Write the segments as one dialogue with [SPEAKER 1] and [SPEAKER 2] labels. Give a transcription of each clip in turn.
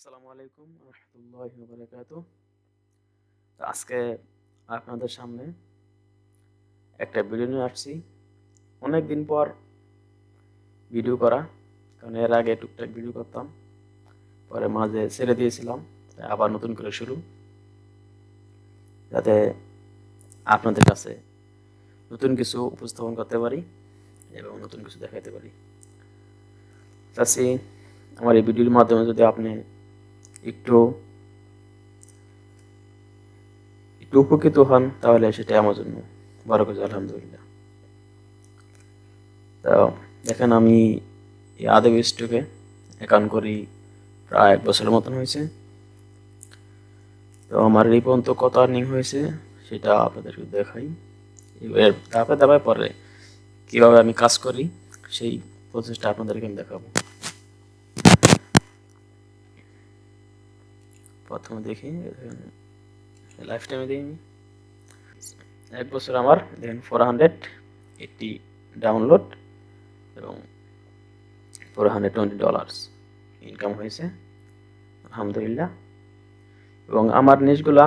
[SPEAKER 1] আসসালামু আলাইকুম রহমতুল্লাহি ওয়া বারাকাতুহু। তো আজকে আপনাদের সামনে একটা ভিডিও নিয়ে আসছি। অনেকদিন পর ভিডিও করা, কারণ এর আগে টুকটাক ভিডিও করতাম, পরে মাঝে ছেড়ে দিয়েছিলাম। তাই আবার নতুন করে শুরু, যাতে আপনাদের কাছে নতুন কিছু উপস্থাপন করতে পারি এবং নতুন কিছু দেখাতে পারি। চাচ্ছি আমার এই ভিডিওর মাধ্যমে যদি আপনি একটু একটু উপকৃত হন, তাহলে সেটা আমার জন্য বড় কিছু, আলহামদুলিল্লাহ। তো দেখেন, আমি এই আদব স্টকে অ্যাকাউন্ট করি প্রায় 1 বছরের মতন হয়েছে। তো আমার এই পর্যন্ত কত আর্নিং হয়েছে সেটা আপনাদেরকে দেখাই। এর ধাপে ধাপে পরে কিভাবে আমি কাজ করি সেই প্রসেসটা আপনাদেরকে আমি দেখাবো। প্রথমে দেখি, লাইফ টাইমে দিই। 1 বছর আমার দেখেন 480 ডাউনলোড এবং $420 ইনকাম হয়েছে, আলহামদুলিল্লাহ। এবং আমার নিশগুলা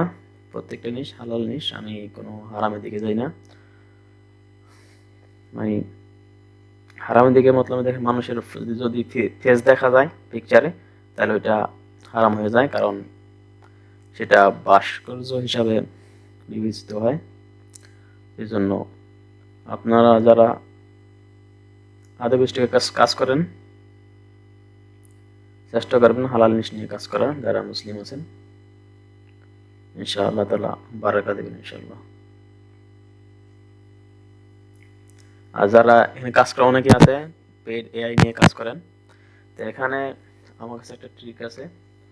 [SPEAKER 1] প্রত্যেকটা নিশ হালাল নিশ, আমি কোনো হারামের দিকে যাই না। মানে হারামের দিকে মতলব দেখে মানুষের যদি ফেস দেখা যায় পিকচারে, তাহলে ওইটা হারাম হয়ে যায়, কারণ সেটা ভাস্কর্য হিসাবে বিবেচিত হয়। এই জন্য আপনারা যারা আদব স্টকে কাজ করেন, চেষ্টা করবেন হালাল নিশ নিয়ে কাজ করার। যারা মুসলিম আছেন, ইনশাআল্লাহ তাআলা বারাকা দেবেন ইনশাআল্লাহ। আর যারা এখানে কাজ করে, অনেকে আছে পেড এআই নিয়ে কাজ করেন, তো এখানে আমার কাছে একটা ট্রিক আছে।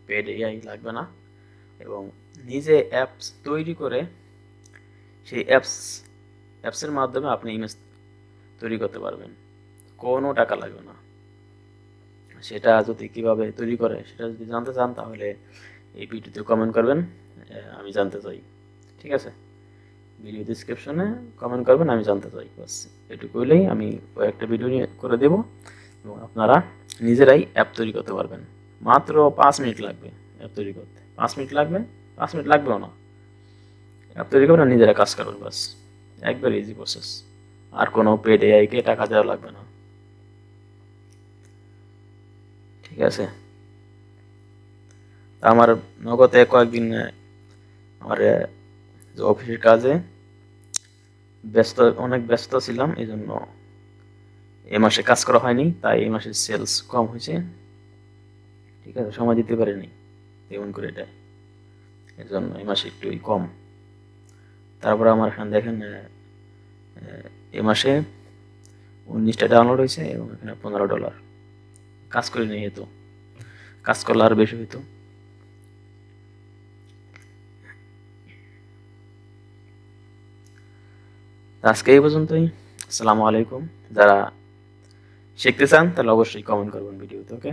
[SPEAKER 1] পেড এআই লাগবে না, এবং নিজে অ্যাপস তৈরি করে সেই অ্যাপসের মাধ্যমে আপনি ইমেজ তৈরি করতে পারবেন, কোনো টাকা লাগবে না। সেটা যদি কিভাবে তৈরি করে সেটা যদি জানতে চান, তাহলে এই ভিডিওতে কমেন্ট করবেন, আমি জানতে চাই। ঠিক আছে, ভিডিও ডিসক্রিপশনে কমেন্ট করবেন, আমি জানতে চাই। বাস এটুকু হলেই আমি একটা ভিডিও নিয়ে করে দেব, এবং আপনারা নিজেরাই অ্যাপ তৈরি করতে পারবেন। মাত্র 5 মিনিট লাগবে অ্যাপ তৈরি করতে। 5 মিনিট লাগবে, 5 মিনিট লাগবেও না। অ্যাপ তৈরি করবেন আর নিজেরা কাজ করবেন, বাস একবার ইজি প্রসেস। আর কোনো পেড এআইকে টাকা দেওয়া লাগবে না। ঠিক আছে, আমার নগদে কয়েকদিন আমার যে অফিসের কাজে অনেক ব্যস্ত ছিলাম, এই জন্য এ মাসে কাজ করা হয়নি, তাই এই মাসে সেলস কম হয়েছে। ঠিক আছে, সময় দিতে পারিনি তেমন করে, এটা এর জন্য এই মাসে একটু কম। তারপরে আমার এখানে দেখেন এ মাসে 19টা ডাউনলোড হয়েছে, এবং এখানে $15 কাজ করে নিয়ে যেত, কাজ করলে আরো বেশি হইতো। আজকে এই পর্যন্তই। আসসালামু আলাইকুম। যারা শিখতে চান তাহলে অবশ্যই কমেন্ট করবেন ভিডিওতে। ওকে।